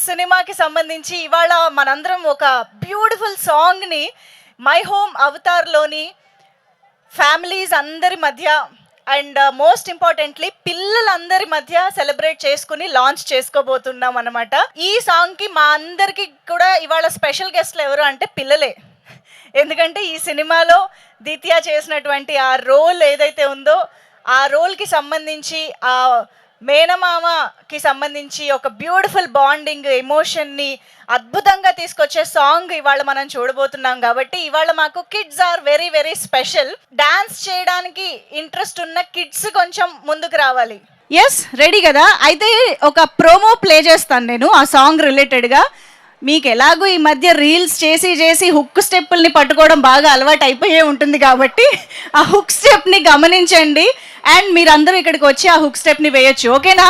సినిమాకి సంబంధించి ఇవాళ మనందరం ఒక బ్యూటిఫుల్ సాంగ్ని మై హోమ్ అవతార్లోని ఫ్యామిలీస్ అందరి మధ్య అండ్ మోస్ట్ ఇంపార్టెంట్లీ పిల్లలందరి మధ్య సెలబ్రేట్ చేసుకుని లాంచ్ చేసుకోబోతున్నాం అనమాట. ఈ సాంగ్కి మా అందరికి కూడా ఇవాళ స్పెషల్ గెస్ట్లు ఎవరు అంటే పిల్లలే. ఎందుకంటే ఈ సినిమాలో దిత్య చేసినటువంటి ఆ రోల్ ఏదైతే ఉందో ఆ రోల్కి సంబంధించి ఆ మేనమామకి సంబంధించి ఒక బ్యూటిఫుల్ బాండింగ్ ఎమోషన్ని అద్భుతంగా తీసుకొచ్చే సాంగ్ ఇవాళ మనం చూడబోతున్నాం. కాబట్టి ఇవాళ మాకు kids are very very special. Dance చేయడానికి ఇంట్రెస్ట్ ఉన్న కిడ్స్ కొంచెం ముందుకు రావాలి. ఎస్, రెడీ కదా? అయితే ఒక ప్రోమో ప్లే చేస్తాను నేను ఆ సాంగ్ రిలేటెడ్గా. మీకు ఎలాగో ఈ మధ్య రీల్స్ చేసి చేసి హుక్ స్టెప్పుల్ని పట్టుకోవడం బాగా అలవాటు అయిపోయే ఉంటుంది కాబట్టి ఆ హుక్ స్టెప్ని గమనించండి అండ్ మీరందరూ ఇక్కడికి వచ్చి ఆ హుక్ స్టెప్ని వేయొచ్చు. ఓకేనా?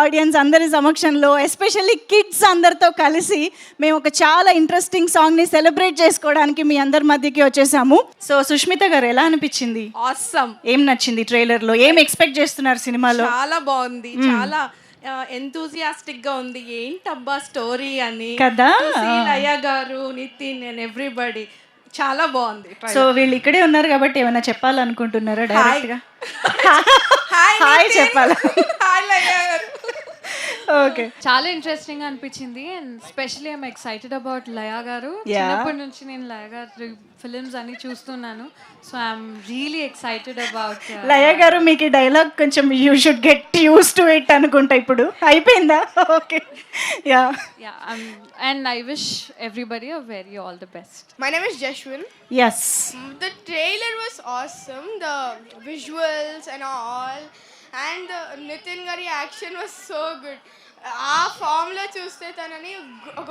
ఆడియన్స్ అందరి సమక్షంలో ఎస్పెషల్లీ కిడ్స్ అందరితో కలిసి మేము ఒక చాలా ఇంట్రెస్టింగ్ సాంగ్ని సెలబ్రేట్ చేసుకోవడానికి మీ అందరి మధ్యకి వచ్చేసాము. సో సుష్మిత గారు, ఎలా అనిపించింది? ఆసమ్. ఏం నచ్చింది ట్రైలర్లో? ఏం ఎక్స్పెక్ట్ చేస్తున్నారు సినిమాలో? చాలా బాగుంది, చాలా ఎంతూజియాస్టిక్ గా ఉంది. ఏంటబ్బా స్టోరీ అని కదా. లయ గారు, నితిన్ అండ్ ఎవ్రీబడి చాలా బాగుంది. సో వీళ్ళు ఇక్కడే ఉన్నారు కాబట్టి ఏమైనా చెప్పాలనుకుంటున్నారా? డైరెక్ట్ గా హాయ్ చెప్పాలా? హాయ్ లయ గారు. ఓకే, చాలా ఇంట్రెస్టింగ్ అనిపించింది and specially I'm excited about Laya garu. చిన్నప్పటి నుంచి నేను లయా గారి ఫిలిమ్స్ అన్ని చూస్తున్నాను. So I'm really excited about Laya garu. మీకు ఈ డైలాగ్ కొంచెం you should get use to it అనుకుంటా. ఇప్పుడు అయిపోయిందా? Okay, yeah. And I wish everybody a very all the best. My name is Jashwin. Yes. The trailer was awesome. The visuals and all. And the Nitin Gari action was so good. ఆ form లో చూస్తే తనని ఒక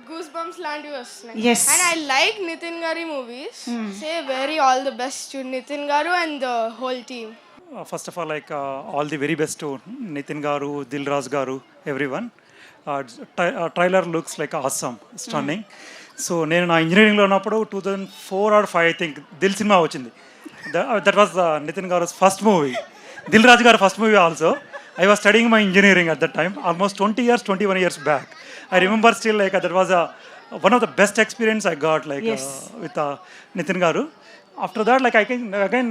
goose bumps లాంటివి వస్తున్నాయి. Yes. And I like Nitin Gari movies. Say very all the best to Nitin Garu and the whole team. First of all, all the very best to Nitin Garu, Dil Raj Garu, everyone. Trailer looks like awesome, stunning. So నేను నా ఇంజనీరింగ్లో ఉన్నప్పుడు 2004 or 5 I think Dil సినిమా వచ్చింది. That was Nithiin గారు first movie, Dil Raju గారు first movie also. I was studying my engineering at that time, almost 21 years back. I remember still that was one of the best experience I got with Nitin Garu. After that,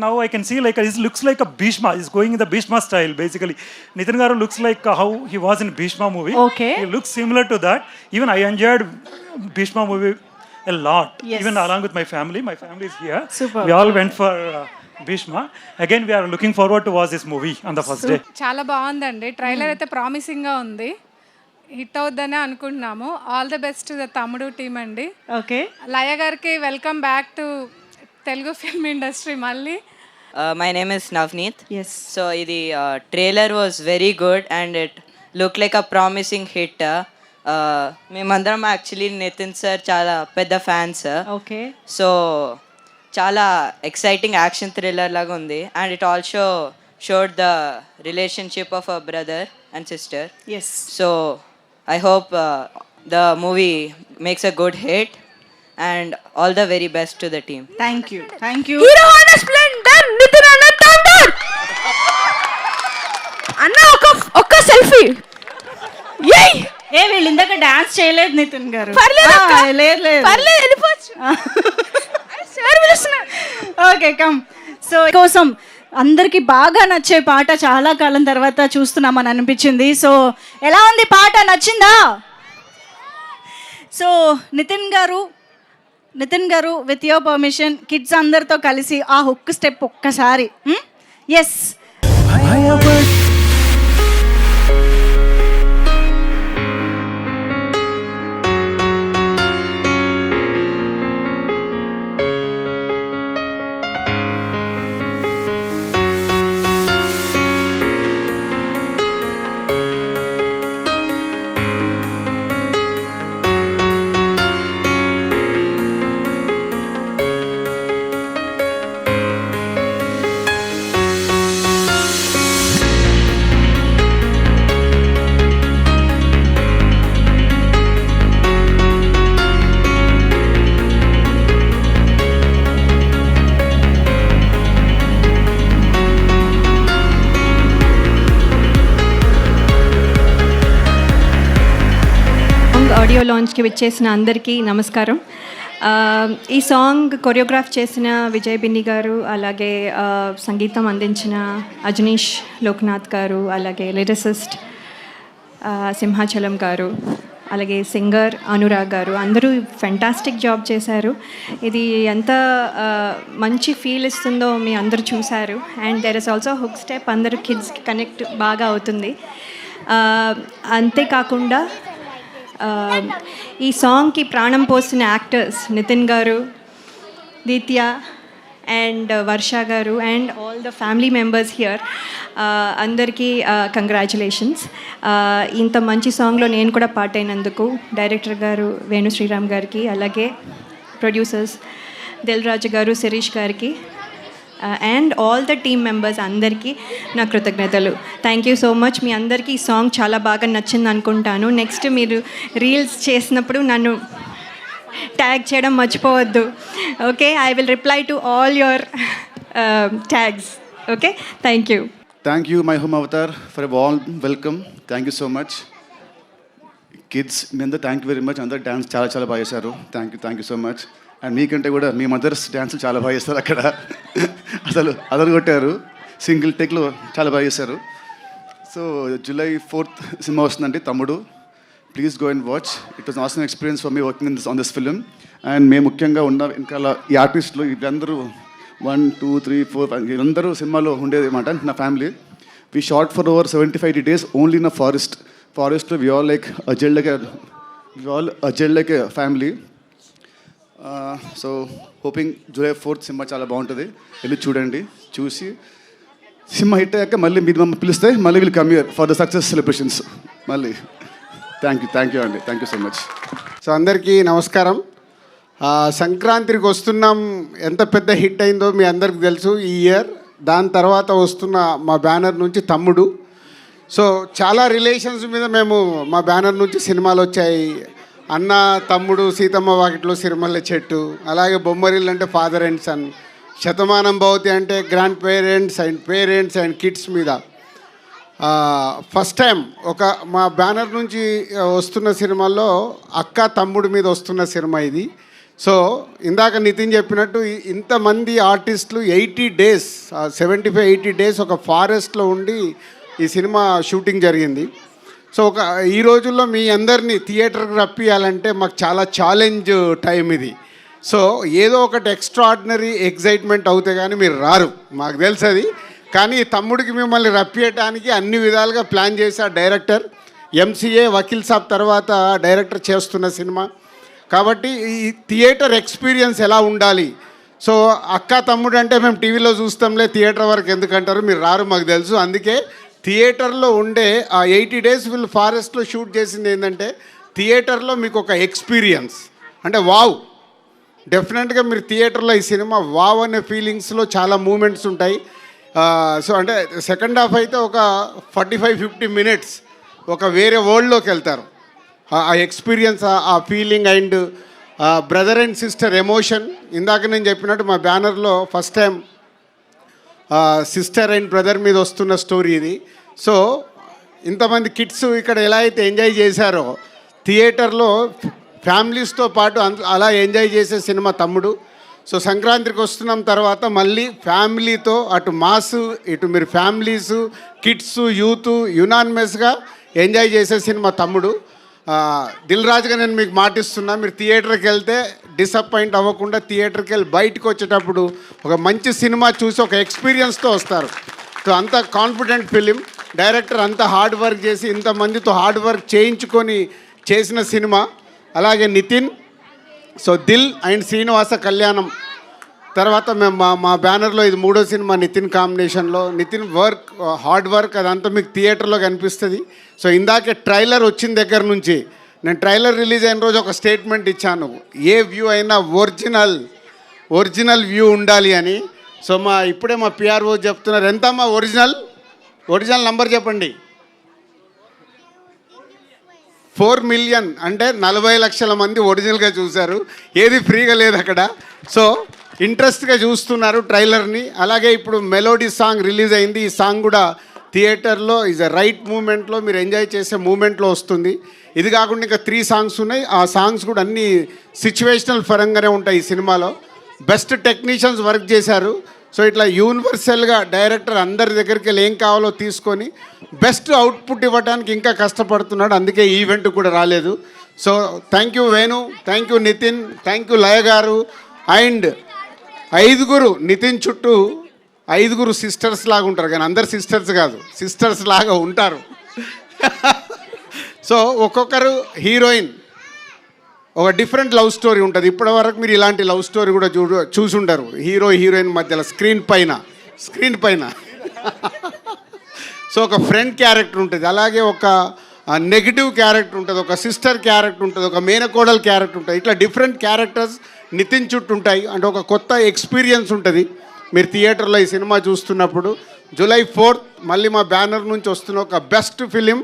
now I can see he looks like a Bhishma. He's going in the Bhishma style basically. Nitin Garu looks like how he was in Bhishma movie. Okay. He looks similar to that. Even I enjoyed Bhishma movie a lot. Yes. Even along with my family. My family is here. Super. We all went for Bhishma. Again, we are looking forward to watch this movie on the first day. చాలా బాగుందండి. Trailer అయితే promising గా ఉంది. Hit అవుద్దని అనుకుంటున్నాము. All the best the తమ్ముడు team అండి. Okay, లయ గారికి welcome back to Telugu film industry మళ్ళీ. My name is Navneet. yes. So the trailer was very good and it looked like a promising hit. మేమందరం actually Nithiin sir చాలా పెద్ద fans. Okay, so చాలా exciting action thriller లాగా ఉంది and it also showed the relationship of a brother and sister. Yes. So I hope the movie makes a good hit and all the very best to the team. Thank you, thank you. Hero Honda Splendor Nithiin అన్న thunder అన్న ఒక్క selfie. ఏ వీళ్ళు ఇందాక dance చేయలేదు నితిన్ గారు. లేదు లేదు, పర్లేదు వెళ్ళిపోవచ్చు. Okay, come. సో కోసం అందరికి బాగా నచ్చే పాట చాలా కాలం తర్వాత చూస్తున్నామని అనిపించింది. సో ఎలా ఉంది పాట? నచ్చిందా? సో నితిన్ గారు విత్ యువర్ పర్మిషన్ కిడ్స్ అందరితో కలిసి ఆ హుక్ స్టెప్ ఒక్కసారి. ఎస్. ఆడియో లాంచ్కి విచ్చేసిన అందరికీ నమస్కారం. ఈ సాంగ్ కొరియోగ్రాఫ్ చేసిన విజయ్ బిన్ని గారు, అలాగే సంగీతం అందించిన అజనీష్ లోక్నాథ్ గారు, అలాగే లిరిసిస్ట్ సింహాచలం గారు, అలాగే సింగర్ అనురాగ్ గారు, అందరూ ఫెంటాస్టిక్ జాబ్ చేశారు. ఇది ఎంత మంచి ఫీల్ ఇస్తుందో మీ అందరూ చూశారు. And there is also hook step, అందరూ కిడ్స్కి కనెక్ట్ బాగా అవుతుంది. అంతేకాకుండా ఈ సాంగ్కి ప్రాణం పోసిన యాక్టర్స్ నితిన్ గారు, దీత్య అండ్ వర్ష గారు and all the family members here, అందరికీ కంగ్రాచులేషన్స్. ఇంత మంచి సాంగ్లో నేను కూడా పార్ట్ అయినందుకు డైరెక్టర్ గారు వేణు శ్రీరామ్ గారికి, అలాగే ప్రొడ్యూసర్స్ దిల్ రాజు గారు, శిరీష్ గారికి and all the team members అందరికీ నా కృతజ్ఞతలు. Thank you so much. మీ అందరికీ ఈ సాంగ్ చాలా బాగా నచ్చింది అనుకుంటాను. నెక్స్ట్ మీరు రీల్స్ చేసినప్పుడు నన్ను ట్యాగ్ చేయడం మర్చిపోవద్దు. Okay, I will reply to all your tags. Okay, thank you. Thank you, my home avatar, for a warm welcome. Thank you so much. Kids, మీ అందరూ థ్యాంక్ యూ వెరీ మచ్. అందరు dance చాలా బాగా చేశారు. Thank you so much. And మీకంటే కూడా మీ mothers డ్యాన్సులు చాలా బాగా చేస్తారు. అక్కడ అసలు అదలు కొట్టారు. సింగిల్ టేక్లో చాలా బాగా చేశారు. సో July 4th సినిమా వస్తుందండి, తమ్ముడు. Please go and watch. It was awesome experience for me working on this film. And మేము ముఖ్యంగా ఉన్న వెనకాల ఈ ఆర్టిస్టులు వీళ్ళందరూ 1, 2, 3, 4 వీళ్ళందరూ సినిమాలో ఉండేది అనమాట. నా family we shot for over 75 days only in a ఫారెస్ట్లో. We all like as well like a family. So hoping July 4th సినిమా చాలా బాగుంటుంది. వెళ్ళి చూడండి. చూసి సినిమా హిట్ అయ్యాక మళ్ళీ మీరు మమ్మల్ని పిలిస్తే మళ్ళీ will come here for the success celebrations మళ్ళీ. థ్యాంక్ యూ అండి. Thank you so much. So అందరికీ నమస్కారం. సంక్రాంతికి వస్తున్నాం ఎంత పెద్ద హిట్ అయిందో మీ అందరికి తెలుసు ఈ ఇయర్. దాని తర్వాత వస్తున్న మా బ్యానర్ నుంచి తమ్ముడు. సో చాలా రిలేషన్స్ మీద మేము మా బ్యానర్ నుంచి సినిమాలు వచ్చాయి. అన్న, తమ్ముడు, సీతమ్మ వాకిట్లో సిరిమల్లె చెట్టు, అలాగే బొమ్మరిల్లు అంటే father and sun, Shatamanam Bhavati అంటే గ్రాండ్ పేరెంట్స్ అండ్ కిడ్స్ మీద. ఫస్ట్ టైం ఒక మా బ్యానర్ నుంచి వస్తున్న సినిమాల్లో అక్క తమ్ముడు మీద వస్తున్న సినిమా ఇది. సో ఇందాక నితిన్ చెప్పినట్టు ఇంతమంది ఆర్టిస్టులు 80 days 75-80 days ఒక ఫారెస్ట్లో ఉండి ఈ సినిమా షూటింగ్ జరిగింది. సో ఈ రోజుల్లో మీ అందరినీ థియేటర్కి రప్పియాలంటే మాకు చాలా ఛాలెంజ్ టైం ఇది. సో ఏదో ఒకటి ఎక్స్ట్రాడినరీ ఎగ్జైట్మెంట్ అవుతే కానీ మీరు రారు, మాకు తెలుసు అది. కానీ తమ్ముడికి మిమ్మల్ని రప్పియటానికి అన్ని విధాలుగా ప్లాన్ చేసే డైరెక్టర్. MCA వకీల్ సాబ్ తర్వాత డైరెక్టర్ చేస్తున్న సినిమా కాబట్టి ఈ థియేటర్ ఎక్స్పీరియన్స్ ఎలా ఉండాలి. సో అక్క తమ్ముడు అంటే మేము టీవీలో చూస్తాంలే, థియేటర్ వరకు ఎందుకంటారు, మీరు రారు మాకు తెలుసు. అందుకే థియేటర్లో ఉండే ఆ 80 days వీళ్ళు ఫారెస్ట్లో షూట్ చేసింది ఏంటంటే థియేటర్లో మీకు ఒక ఎక్స్పీరియన్స్ అంటే వావ్. డెఫినెట్గా మీరు థియేటర్లో ఈ సినిమా వావ్ అనే ఫీలింగ్స్లో చాలా మూమెంట్స్ ఉంటాయి. సో అంటే సెకండ్ హాఫ్ అయితే ఒక 45-50 minutes ఒక వేరే వరల్డ్లోకి వెళ్తారు. ఆ ఎక్స్పీరియన్స్, ఆ feeling and brother and sister emotion. ఇందాక నేను చెప్పినట్టు మా బ్యానర్లో first time sister and brother మీద వస్తున్న స్టోరీ ఇది. సో ఇంతమంది కిడ్స్ ఇక్కడ ఎలా అయితే ఎంజాయ్ చేశారో థియేటర్లో ఫ్యామిలీస్తో పాటు అలా ఎంజాయ్ చేసే సినిమా తమ్ముడు. సో సంక్రాంతికి వస్తున్నాం తర్వాత మళ్ళీ ఫ్యామిలీతో అటు మాస్ ఇటు మీరు ఫ్యామిలీస్ కిడ్స్ యూత్ యునానిమస్గా ఎంజాయ్ చేసే సినిమా తమ్ముడు. దిల్ రాజుగా నేను మీకు మాటిస్తున్నా, మీరు థియేటర్కి వెళ్తే డిసప్పాయింట్ అవ్వకుండా థియేటర్కి వెళ్ళి బయటకు వచ్చేటప్పుడు ఒక మంచి సినిమా చూసి ఒక ఎక్స్పీరియన్స్తో వస్తారు. సో అంత కాన్ఫిడెంట్ ఫిలిం. డైరెక్టర్ అంత హార్డ్ వర్క్ చేసి ఇంతమందితో హార్డ్ వర్క్ చేయించుకొని చేసిన సినిమా. అలాగే నితిన్, సో దిల్ అండ్ శ్రీనివాస కళ్యాణం తర్వాత మేము మా బ్యానర్లో ఇది 3వ సినిమా నితిన్ కాంబినేషన్లో. నితిన్ వర్క్, హార్డ్ వర్క్ అదంతా మీకు థియేటర్లో కనిపిస్తుంది. సో ఇందాకే ట్రైలర్ వచ్చిన దగ్గర నుంచి నేను ట్రైలర్ రిలీజ్ అయిన రోజు ఒక స్టేట్మెంట్ ఇచ్చాను, ఏ వ్యూ అయినా ఒరిజినల్ వ్యూ ఉండాలి అని. సో ఇప్పుడే మా PRO చెప్తున్నారు, ఎంతమ్మా ఒరిజినల్ నంబర్ చెప్పండి. 4 million అంటే 40 లక్షల మంది ఒరిజినల్గా చూశారు. ఏది ఫ్రీగా లేదు అక్కడ. సో ఇంట్రెస్ట్గా చూస్తున్నారు ట్రైలర్ని. అలాగే ఇప్పుడు మెలోడీ సాంగ్ రిలీజ్ అయింది. ఈ సాంగ్ కూడా థియేటర్లో ఈజ్ అ రైట్ మూమెంట్లో మీరు ఎంజాయ్ చేసే మూమెంట్లో వస్తుంది. ఇది కాకుండా ఇంకా 3 సాంగ్స్ ఉన్నాయి. ఆ సాంగ్స్ కూడా అన్ని సిచ్యువేషనల్ పరంగానే ఉంటాయి ఈ సినిమాలో. బెస్ట్ టెక్నీషియన్స్ వర్క్ చేశారు. సో ఇట్లా యూనివర్సల్గా డైరెక్టర్ అందరి దగ్గరికి వెళ్ళి ఏం కావాలో తీసుకొని బెస్ట్ అవుట్పుట్ ఇవ్వడానికి ఇంకా కష్టపడుతున్నాడు. అందుకే ఈ ఈవెంట్ కూడా రాలేదు. So thank you Venu, thank you Nitin, thank you Laya garu. And 5 Nitin చుట్టూ 5 సిస్టర్స్ లాగా ఉంటారు, కానీ అందరు సిస్టర్స్ కాదు, సిస్టర్స్ లాగా ఉంటారు. సో ఒక్కొక్కరు హీరోయిన్ ఒక డిఫరెంట్ లవ్ స్టోరీ ఉంటుంది. ఇప్పటివరకు మీరు ఇలాంటి లవ్ స్టోరీ కూడా చూసుంటారు హీరో హీరోయిన్ మధ్యలో స్క్రీన్ పైన. సో ఒక ఫ్రెండ్ క్యారెక్టర్ ఉంటుంది, అలాగే ఒక నెగిటివ్ క్యారెక్టర్ ఉంటుంది, ఒక సిస్టర్ క్యారెక్టర్ ఉంటుంది, ఒక మేనకోడల్ క్యారెక్టర్ ఉంటుంది. ఇట్లా డిఫరెంట్ క్యారెక్టర్స్ నితిన్ చుట్టూ ఉంటాయి. అంటే ఒక కొత్త ఎక్స్పీరియన్స్ ఉంటుంది మీరు థియేటర్లో ఈ సినిమా చూస్తున్నప్పుడు. July 4th మళ్ళీ మా బ్యానర్ నుంచి వస్తున్న ఒక బెస్ట్ ఫిలిం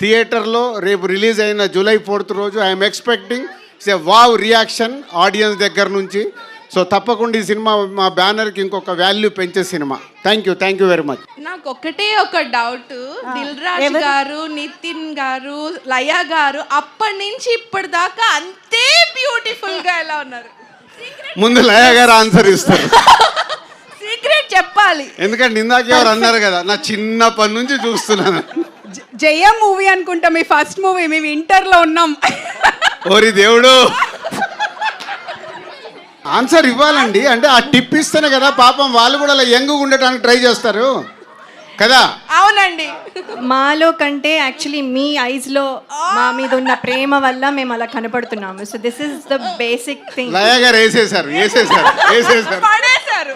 థియేటర్లో రేపు రిలీజ్ అయిన July 4th రోజు I'm expecting it's a wow reaction audience దగ్గర నుంచి. సో తప్పకుండా ఈ సినిమా మా బ్యానర్కి ఇంకొక వాల్యూ పెంచే cinema. Thank you very much. నాకు ఒకటే ఒక డౌట్, దిల్ రాజు గారు, నితిన్ గారు, లయ గారు అప్పటి నుంచి ఇప్పటిదాకా అంతే బ్యూటిఫుల్ గా ఎలా ఉన్నారు? ముందు లయ గారు ఆన్సర్ ఇస్తారు. సీక్రెట్ చెప్పాలి. ఎందుకంటే ఇందాక ఎవరు అన్నారు కదా, నా చిన్నప్పటి నుంచి చూస్తున్నాను. జయ మూవీ అనుకుంటా మీ ఫస్ట్ మూవీ, మేము ఇంటర్లో ఉన్నాం. ఓరి దేవుడు, ఆన్సర్ ఇవ్వాలండి. అంటే ఆ టిప్ ఇస్తేనే కదా పాపం వాళ్ళు కూడా అలా యంగ్గా ఉండటానికి ట్రై చేస్తారు కదా. అవునండి. మాలో కంటే యాక్చువల్లీ మీ ఐస్లో మా మీద ఉన్న ప్రేమ వల్ల మేము అలా కనపడుతున్నాము. So this is the basic thing. Laya garu వేసేసారు. పడేశారు.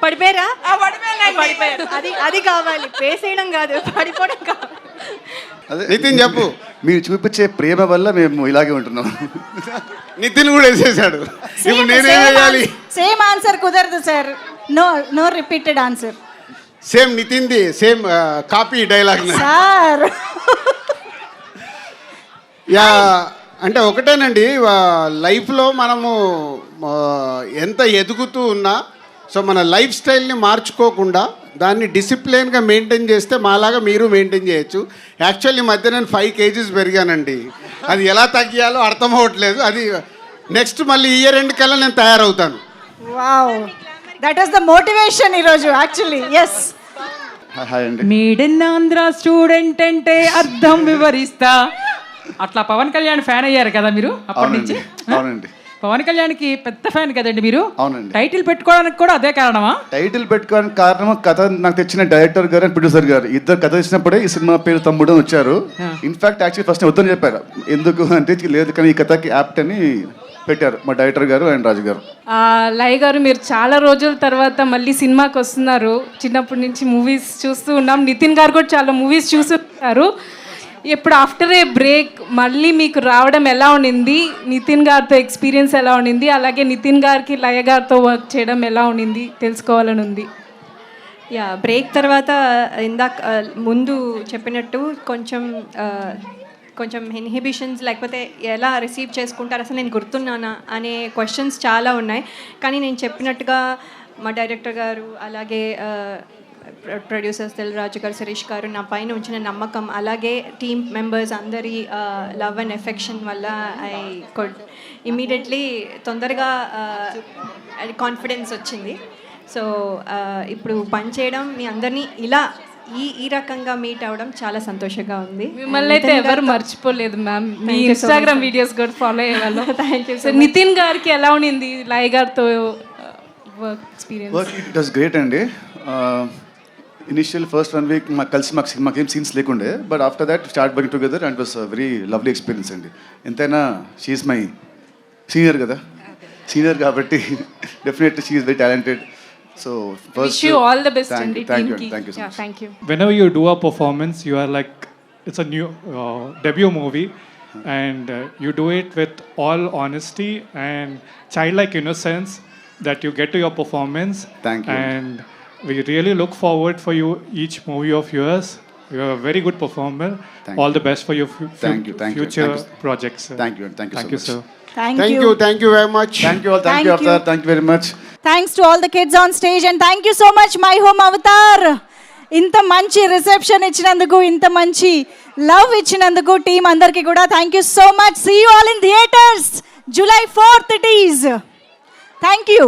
పడిపోయారా? పడిపోయారు. అది కావాలి, వేసేయడం కాదు, పడిపోవడం కావాలి. నితిన్ చెప్పు. మీరు చూపించే ప్రేమ వల్ల మేము ఇలాగే ఉంటున్నాం. నితిన్ కూడా వేసేసాడు. ఇప్పుడు నేనేం వేయాలి? సేమ్ ఆన్సర్ కుదరదు sir. No repeated answer. Same నితిన్ది same copy dialogue sir. Yeah, అంటే ఒకటేనండి, లైఫ్లో మనము ఎంత ఎదుగుతూ ఉన్నా సో మన లైఫ్ స్టైల్ని మార్చుకోకుండా దాన్ని డిసిప్లిన్గా మెయింటైన్ చేస్తే మాలాగా మీరు మెయింటైన్ చేయొచ్చు. యాక్చువల్లీ మధ్య నేను 5 kgs పెరిగానండి. అది ఎలా తగ్గియాలో అర్థం అవ్వట్లేదు. అది నెక్స్ట్ మళ్ళీ ఇయర్ ఎండ్ కల్లా నేను తయారవుతాను. Wow, that is the motivation ఈరోజు యాక్చువల్లీ. ఎస్. హాయ్ అండి. మీడన్ ఆంధ్ర స్టూడెంట్ అంటే అర్థం వివరిస్తా. అట్లా పవన్ కళ్యాణ్ ఫ్యాన్ అయ్యారు కదా మీరు అప్పటి నుంచి? అవునండి. పవన్ కళ్యాణ్కి పెద్ద ఫ్యాన్ కదండి మీరు. అవునండి. టైటిల్ పెట్టుకోవడానికి కూడా అదే కారణమా? టైటిల్ పెట్టుకోవడానికి కారణం కథ నాకు తెచ్చిన డైరెక్టర్ గారు అండ్ ప్రొడ్యూసర్ గారు ఇద్దరు కథ తెచ్చినప్పుడే ఈ సినిమా పేరు తమ్ముడు అని వచ్చారు. ఇన్ఫాక్ట్ యాక్చువల్లీ ఫస్ట్ వద్దని చెప్పారు. ఎందుకు అంటే లేదు కానీ ఈ కథకి యాప్ట్ అని పెట్టారు మా డైరెక్టర్ గారు అండ్ రాజు గారు. లయ గారు, మీరు చాలా రోజుల తర్వాత మళ్ళీ సినిమాకి వస్తున్నారు. చిన్నప్పటి నుంచి మూవీస్ చూస్తూ ఉన్నాం. నితిన్ గారు కూడా చాలా మూవీస్ చూస్తున్నారు. ఇప్పుడు ఆఫ్టర్ ఏ బ్రేక్ మళ్ళీ మీకు రావడం ఎలా ఉండింది? నితిన్ గారితో ఎక్స్పీరియన్స్ ఎలా ఉండింది? అలాగే నితిన్ గారికి లయ గారితో వర్క్ చేయడం ఎలా ఉండింది తెలుసుకోవాలని ఉంది. యా, బ్రేక్ తర్వాత ఇందాక ముందు చెప్పినట్టు కొంచెం ఇన్హిబిషన్స్ లేకపోతే ఎలా రిసీవ్ చేసుకుంటారు, అసలు నేను గుర్తున్నానా అనే క్వశ్చన్స్ చాలా ఉన్నాయి. కానీ నేను చెప్పినట్టుగా మా డైరెక్టర్ గారు అలాగే ప్రొడ్యూసర్స్ దిల్ రాజు గారు, శిరీష్ గారు నా పైన ఉంచిన నమ్మకం, అలాగే టీమ్ మెంబర్స్ అందరి లవ్ అండ్ ఎఫెక్షన్ వల్ల ఐ కుడ్ ఇమ్మీడియట్లీ తొందరగా కాన్ఫిడెన్స్ వచ్చింది. సో ఇప్పుడు పని చేయడం, మీ అందరినీ ఇలా ఈ రకంగా మీట్ అవ్వడం చాలా సంతోషంగా ఉంది. మిమ్మల్ని అయితే ఎవరు మర్చిపోలేదు మ్యామ్. మీ ఇన్స్టాగ్రామ్ వీడియోస్ కూడా ఫాలో అయ్యేవాళ్ళు. Thank you sir. నితిన్ గారికి ఎలా ఉండింది లయ గారితో work experience? It was great అండి. ఇనిషియల్ ఫస్ట్ 1 week మాకు ఏం సీన్స్ లేకుండే, but after that start working together and was very lovely experience అండి. ఎంతైనా షీఈస్ మై సీనియర్ కదా, సీనియర్ కాబట్టి definitely she is very talented. So first, wish you all the best and thank team. you so much. Thank you. Whenever you do a performance, you are like, it's a new debut movie, and you do it with all honesty and childlike innocence that you get to your performance. Thank you. And we really look forward for you each movie of yours. You are a very good performer. All the best for your future projects. Thank you so much. Sir. Thank you. Thank you very much. Thank you all. Thank you Avatar. Thank you very much. Thanks to all the kids on stage and thank you so much, My Home Avatar. ఇంత మంచి reception ఇచ్చినందుకు, ఇంత మంచి love ఇచ్చినందుకు team అందరికీ కూడా thank you so much. See you all in theatres. July 4th it is. Thank you.